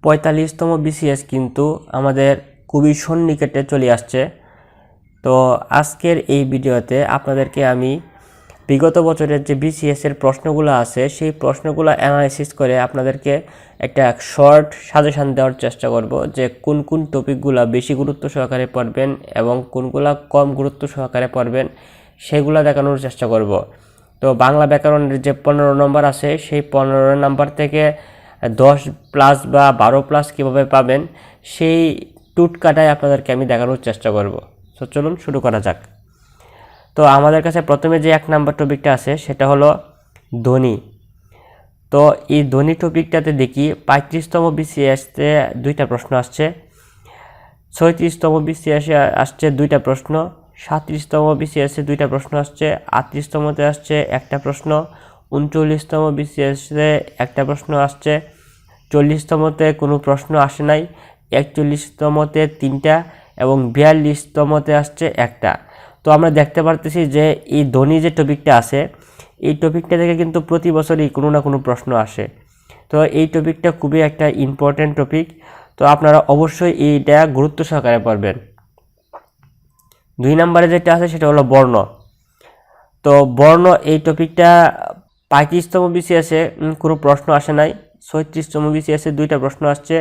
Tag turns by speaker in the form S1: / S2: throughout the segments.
S1: 45তম BCS কিন্তু আমাদের খুবই সন্নিকটে চলে আসছে। তো আজকের এই ভিডিওতে আপনাদেরকে আমি বিগত বছরের যে BCS এর প্রশ্নগুলো আছে সেই প্রশ্নগুলো অ্যানালাইসিস করে আপনাদেরকে একটা শর্ট সাজেশন দেওয়ার চেষ্টা করব যে কোন কোন টপিকগুলো বেশি গুরুত্ব সহকারে পড়বেন এবং কোনগুলো কম গুরুত্ব সহকারে পড়বেন সেগুলো দেখানোর চেষ্টা করব। তো বাংলা ব্যাকরণের যে 15 নম্বর আছে সেই 15 নম্বর থেকে 10 প্লাস বা 12 প্লাস কীভাবে পাবেন সেই টুটকাটাই আপনাদেরকে আমি দেখানোর চেষ্টা করব। তো চলুন শুরু করা যাক। তো আমাদের কাছে প্রথমে যে 1 নম্বর টপিকটা আছে সেটা হলো ধ্বনি। তো এই ধ্বনি টপিকটাতে দেখি 35তম BCSতে 2টা প্রশ্ন আসছে, 36তম BCSে আসছে 2টা প্রশ্ন, 37তম BCSে 2টা প্রশ্ন আসছে, 38তমতে আসছে একটা প্রশ্ন, 39তম BCSে একটা প্রশ্ন আসছে, 40তমতে কোনো প্রশ্ন আসে নাই, 41তমতে 3টা এবং 42তমতে আসছে একটা। তো আমরা দেখতে পারতেছি যে এই ধ্বনি যে টপিকটা আছে এই টপিকটা থেকে কিন্তু প্রতি বছরই কোনো না কোনো প্রশ্ন আসে। তো এই টপিকটা খুবই একটা ইম্পর্টেন্ট টপিক, তো আপনারা অবশ্যই এইটা গুরুত্ব সহকারে পড়বেন। 2 নম্বরে যেটা আছে সেটা হলো বর্ণ। তো বর্ণ এই টপিকটা 35তম BCSে কোনো প্রশ্ন আসে নাই, 36তম BCSে 2টা প্রশ্ন আসছে,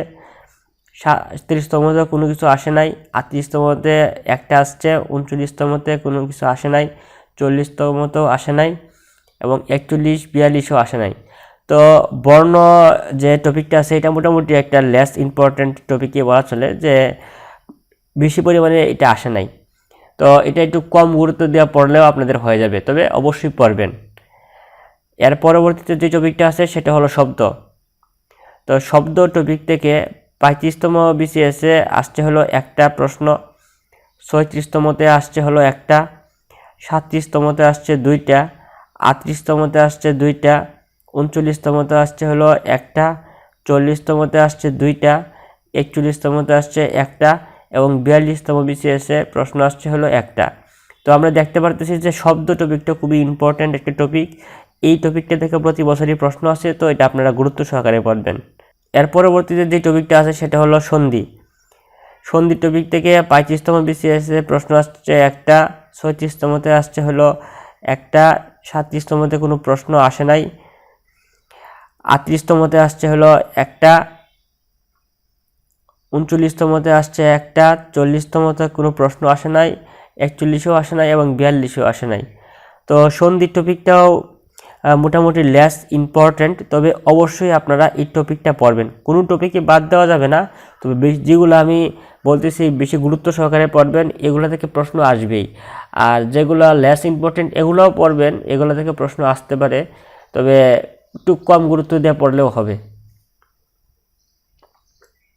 S1: 37তমতে কোনো কিছু আসে নাই, 38তমতে একটা আসছে, 39তমতে কোনো কিছু আসে নাই, 40তমতেও আসে নাই এবং 41, 42ও আসে নাই। তো বর্ণ যে টপিকটা আছে এটা মোটামুটি একটা লেস ইম্পর্ট্যান্ট টপিকই বলা চলে, যে বেশি পরিমাণে এটা আসে নাই। তো এটা একটু কম গুরুত্ব দেওয়া পড়লেও আপনাদের হয়ে যাবে, তবে অবশ্যই পড়বেন। এর পরবর্তীতে যে টপিকটা আছে সেটা হলো শব্দ। তো শব্দ টপিক থেকে 35তম BCSে আসছে হলো একটা প্রশ্ন, 36তমতে আসছে হলো একটা, 37তমতে আসছে 2টা, 38তমতে আসছে 2টা, 39তমতে আসছে হলো একটা, 40তমতে আসছে 2টা, 41তমতে আসছে একটা এবং 42তম BCSে প্রশ্ন আসছে হলো একটা। তো আমরা দেখতে পারতেছি যে শব্দ টপিকটা খুবই ইম্পর্ট্যান্ট একটা টপিক। এই টপিকটা থেকে প্রতি বছরই প্রশ্ন আসে, তো এটা আপনারা গুরুত্ব সহকারে পড়বেন। এর পরবর্তীতে যে টপিকটা আছে সেটা হলো সন্ধি। সন্ধি টপিক থেকে 35তম BCSে প্রশ্ন আসছে একটা, 36তমতে আসছে হলো একটা, 37তমতে কোনো প্রশ্ন আসে নাই, 38তমতে আসছে হলো একটা, 39তমতে আসছে একটা, 40তমতে কোনো প্রশ্ন আসে নাই, 41ও আসে নাই এবং 42ও আসে নাই। তো সন্ধি টপিকটাও মোটামুটি লেস ইম্পর্ট্যান্ট, তবে অবশ্যই আপনারা এই টপিকটা পড়বেন, কোনো টপিকে বাদ দেওয়া যাবে না। তবে যেগুলো আমি বলতেছি বেশি গুরুত্ব সহকারে পড়বেন এগুলো থেকে প্রশ্ন আসবেই, আর যেগুলো লেস ইম্পর্ট্যান্ট এগুলোও পড়বেন, এগুলো থেকে প্রশ্ন আসতে পারে, তবে একটু কম গুরুত্ব দিয়ে পড়লেও হবে।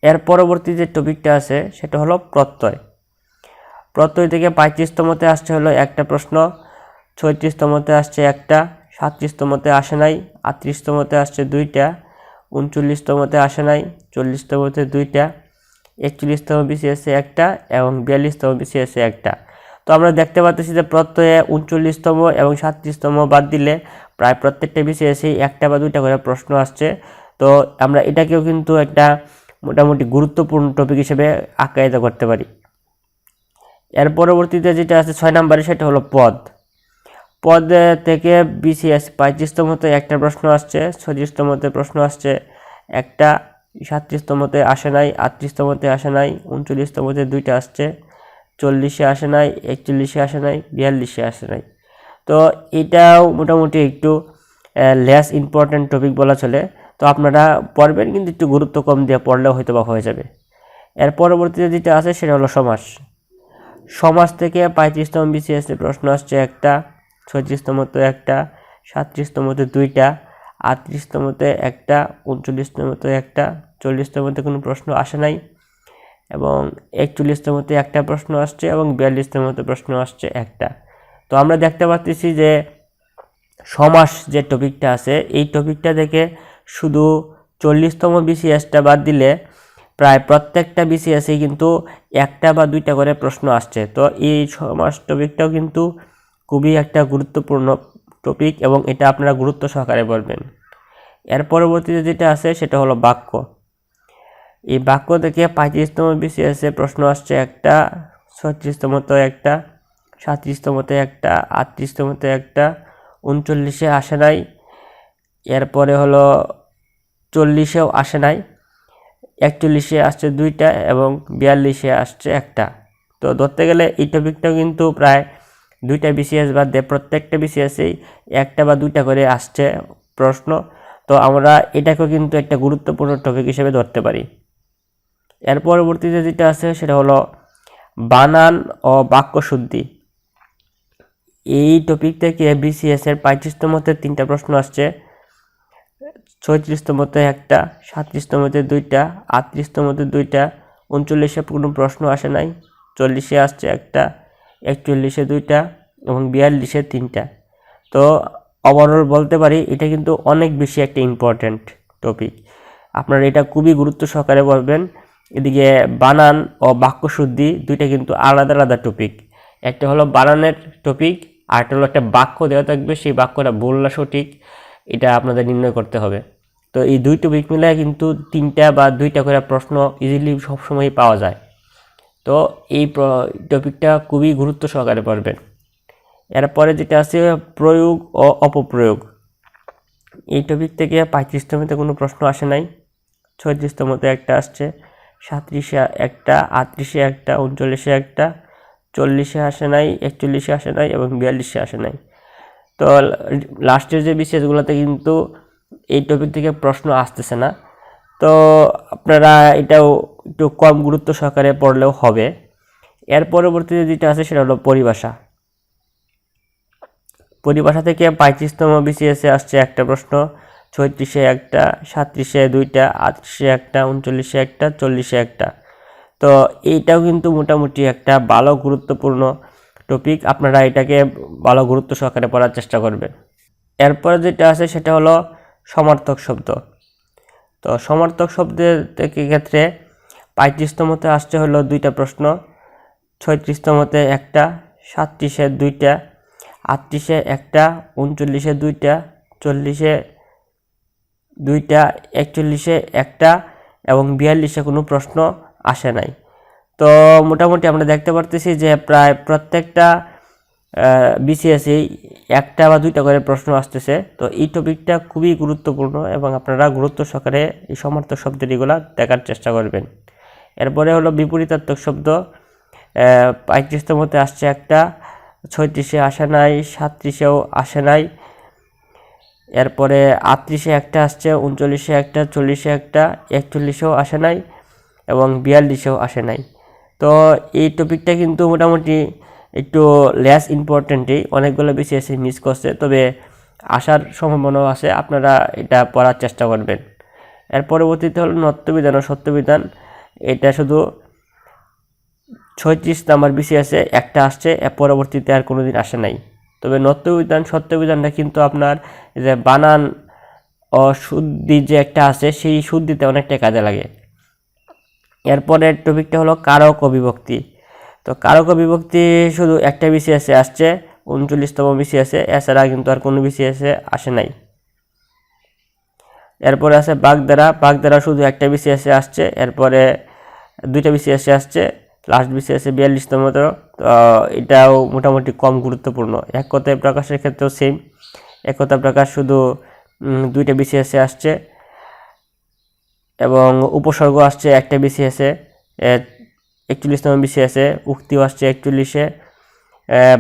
S1: এর পরবর্তী যে টপিকটা আছে সেটা হলো প্রত্যয়। প্রত্যয় থেকে 35তমতে আসছে হলো একটা প্রশ্ন, 36তমতে আসছে একটা, 37তমতে আসে নাই, 38তমতে আসছে 2টা, 39তমতে আসে নাই, 40তমতে 2টা, 41তম BCSে একটা এবং 42তম BCSে একটা। তো আমরা দেখতে পাচ্ছি যে প্রত্যয়ে 39তম এবং 37তম বাদ দিলে প্রায় প্রত্যেকটা BCSেই একটা বা 2টা করে প্রশ্ন আসছে। তো আমরা এটাকেও কিন্তু একটা মোটামুটি গুরুত্বপূর্ণ টপিক হিসেবে আখ্যায়িত করতে পারি। এর পরবর্তীতে যেটা আছে 6 নম্বরে সেটা হলো পদ। পদ থেকে BCS 35তমতে একটা প্রশ্ন আসছে, 36তমতে প্রশ্ন আসছে একটা, 37তমতে আসে নাই, 38তমতে আসে নাই, 39তমতে 2টা আসছে, 40-এ আসে নাই, 41-এ আসে নাই, 42-এ আসে নাই। তো এটাও মোটামুটি একটু লেস ইম্পর্ট্যান্ট টপিক বলা চলে। তো আপনারা পড়বেন কিন্তু একটু গুরুত্ব কম দিয়ে পড়লেও হয়তো বা হয়ে যাবে। এর পরবর্তীতে যেটা আছে সেটা হলো সমাস। সমাজ থেকে 35তম BCSে প্রশ্ন আসছে একটা, 36তমতে একটা, 37তমতে 2টা, 38তমতে একটা, 39তমতে একটা, 40তমতে কোনো প্রশ্ন আসে নাই এবং 41তমতে একটা প্রশ্ন আসছে এবং 42তমতে প্রশ্ন আসছে একটা। তো আমরা দেখতে পাচ্ছি যে সমাস যে টপিকটা আছে এই টপিকটা থেকে শুধু 40তম BCSটা বাদ দিলে প্রায় প্রত্যেকটা BCSেই কিন্তু একটা বা 2টা করে প্রশ্ন আসছে। তো এই সমাস টপিকটাও কিন্তু খুবই একটা গুরুত্বপূর্ণ টপিক এবং এটা আপনারা গুরুত্ব সহকারে পড়বেন। এর পরবর্তীতে যেটা আছে সেটা হলো বাক্য। এই বাক্য থেকে 35তম বিসিএস এ প্রশ্ন আসছে একটা, 36তমতে একটা, 37তমতে একটা, 38তমতে একটা, 39-এ আসে নাই, এরপরে হলো 40-এও আসে নাই, 41-এ আসছে 2টা এবং 42-এ আসছে একটা। তো ধরতে গেলে এই টপিকটাও কিন্তু প্রায় 2টা বিসিএস বাদ দিয়ে প্রত্যেকটা বিসিএসেই একটা বা 2টা করে আসছে প্রশ্ন। তো আমরা এটাকেও কিন্তু একটা গুরুত্বপূর্ণ টপিক হিসেবে ধরতে পারি। এর পরবর্তীতে যেটা আছে সেটা হলো বানান ও বাক্যশুদ্ধি। এই টপিক থেকে বিসিএস এর 35তমতে 3টা প্রশ্ন আসছে, 36তমতে একটা, 37তমতে 2টা, 38তমতে 2টা, 39-এ কোনো প্রশ্ন আসে নাই, 40-এ আসছে একটা, 41-এ 2টা এবং 42-এ 3টা। তো ওভারঅল বলতে পারি এটা কিন্তু অনেক বেশি একটা ইম্পর্ট্যান্ট টপিক, আপনারা এটা খুবই গুরুত্ব সহকারে বলবেন। এদিকে বানান ও বাক্যশুদ্ধি 2টা কিন্তু আলাদা আলাদা টপিক, একটা হলো বানানের টপিক আর একটা হলো একটা বাক্য দেওয়া থাকবে, সেই বাক্যটা ভুল না সঠিক এটা আপনাদের নির্ণয় করতে হবে। তো এই 2 টপিক মিলে কিন্তু 3টা বা 2টা করে প্রশ্ন ইজিলি সবসময় পাওয়া যায়। তো এই টপিকটা খুবই গুরুত্ব সহকারে পড়বেন। এরপরে যেটা আছে প্রয়োগ ও অপপ্রয়োগ। এই টপিক থেকে 35তমতে কোনো প্রশ্ন আসে নাই, 36তমতে একটা আসছে, 37-এ একটা, 38-এ একটা, 39-এ একটা, 40-এ আসে নাই, 41-এ আসে নাই এবং 42-এ আসে নাই। তো লাস্টের যে বিসিএসগুলোতে কিন্তু এই টপিক থেকে প্রশ্ন আসতেছে না। তো আপনারা এটাও একটু কম গুরুত্ব সহকারে পড়লেও হবে। এর পরবর্তীতে যেটা আছে সেটা হলো পরিভাষা। পরিভাষা থেকে 35তম বিসিএসে আসছে একটা প্রশ্ন, 36-এ একটা, 37-এ 2টা, 38-এ একটা, 39-এ একটা, 40-এ একটা। তো এইটাও কিন্তু মোটামুটি একটা ভালো গুরুত্বপূর্ণ টপিক, আপনারা এটাকে ভালো গুরুত্ব সহকারে পড়ার চেষ্টা করবেন। এরপরে যেটা আছে সেটা হলো সমার্থক শব্দ। তো সমার্থক শব্দের ক্ষেত্রে 35তমতে আসছে হলো 2টা প্রশ্ন, 36তমতে একটা, 37-এ 2টা, 38-এ একটা, 39-এ 2টা, 40-এ 2টা, 41-এ একটা এবং 42-এ কোনো প্রশ্ন আসে নাই। তো মোটামুটি আমরা দেখতে পারতেছি যে প্রায় প্রত্যেকটা বিসিএসেই একটা বা 2টা করে প্রশ্ন আসতেছে। তো এই টপিকটা খুবই গুরুত্বপূর্ণ এবং আপনারা গুরুত্ব সহকারে এই সমার্থক শব্দটিগুলো দেখার চেষ্টা করবেন। এরপরে হলো বিপরীতার্থক শব্দ, 35তমতে আসছে একটা, 36-এ আসে নাই, 37-এও আসে নাই, এরপরে 38-এ একটা আসছে, 39-এ একটা, 40-এ একটা, 41-এও আসে নাই এবং 42-এও আসে নাই। তো এই টপিকটা কিন্তু মোটামুটি একটু লেস ইম্পর্টেন্টই, অনেকগুলো বিসিএসই মিস করছে, তবে আসার সম্ভাবনাও আছে, আপনারা এটা পড়ার চেষ্টা করবেন। এর পরবর্তীতে হলো নত্যবিধান ও সত্যবিধান। এটা শুধু 36 নাম্বার বিসিএসে একটা আসছে, এর পরবর্তীতে আর কোনোদিন আসে নাই। তবে নত্যবিধান সত্যবিধানটা কিন্তু আপনার যে বানান ও শুদ্ধি যে একটা আছে সেই শুদ্ধিতে অনেকটা কাজে লাগে। এরপরের টপিকটা হলো কারক ও বিভক্তি। তো কারক ও বিভক্তি শুধু একটা বিসিএসে আসছে, 39তম বিসিএসে, এছাড়া কিন্তু আর কোনো বিসিএসে আসে নাই। এরপরে আছে বাগধারা। বাগধারা শুধু একটা বিসিএসে আসছে, এরপরে 2টা বিসিএসে আসছে, লাস্ট বিসিএসে 42তম। তো এটাও মোটামুটি কম গুরুত্বপূর্ণ। এক কথায় প্রকাশের ক্ষেত্রেও সেম, এক কথা প্রকাশ শুধু 2টা বিসিএসে আসছে এবং উপসর্গ আসছে একটা বিসিএসে, 41তম বিসিএসে, উক্তিও আসছে 41-এ,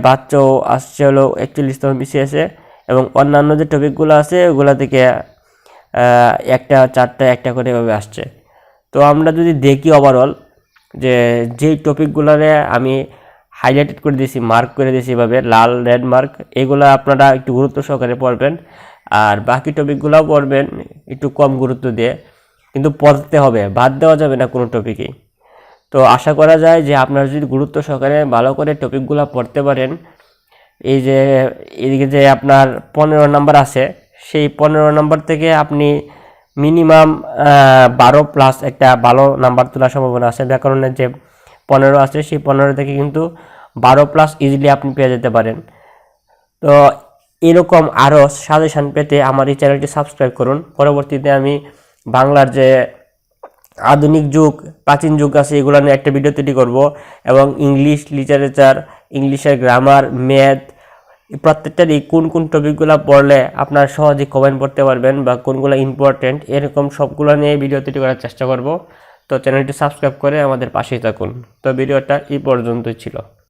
S1: বাচ্চাও আসছে হলো 41তম বিসিএসে এবং অন্যান্য যে টপিকগুলো আছে ওগুলো থেকে একটা 4টা একটা করে এভাবে আসছে। তো আমরা যদি দেখি ওভারঅল যে যেই টপিকগুলোরে আমি হাইলাইটেড করে দিয়েছি, মার্ক করে দিয়েছি এভাবে লাল রেড মার্ক, এগুলো আপনারা একটু গুরুত্ব সহকারে পড়বেন, আর বাকি টপিকগুলোও পড়বেন একটু কম গুরুত্ব দিয়ে, কিন্তু পড়তে হবে, বাদ দেওয়া যাবে না কোনো টপিকেই। তো আশা করা যায় যে আপনারা যদি গুরুত্ব সহকারে ভালো করে টপিকগুলো পড়তে পারেন, এই যে এদিকে যে আপনার 15 নাম্বার আছে, সেই 15 নাম্বার থেকে আপনি মিনিমাম 12+ একটা ভালো নাম্বার তোলার সম্ভাবনা আছে। ব্যাকরণের যে 15 আছে সেই 15 থেকে কিন্তু 12+ ইজিলি আপনি পেয়ে যেতে পারেন। তো এরকম আরও সাজেশান পেতে আমার এই চ্যানেলটি সাবস্ক্রাইব করুন। পরবর্তীতে আমি বাংলার যে আধুনিক যুগ, প্রাচীন যুগ আছে, এগুলো নিয়ে একটা ভিডিও তৈরি করব। এবং ইংলিশ লিটারেচার, ইংলিশের গ্রামার, ম্যাথ, প্রত্যেকটারই কোন কোন টপিকগুলো পড়লে আপনার সহজে কমেন্ট পড়তে পারবেন বা কোনগুলো ইম্পর্টেন্ট, এরকম সবগুলো নিয়ে ভিডিও তৈরি করার চেষ্টা করব। তো চ্যানেলটি সাবস্ক্রাইব করে আমাদের পাশেই থাকুন। তো ভিডিওটা এই পর্যন্তই ছিল।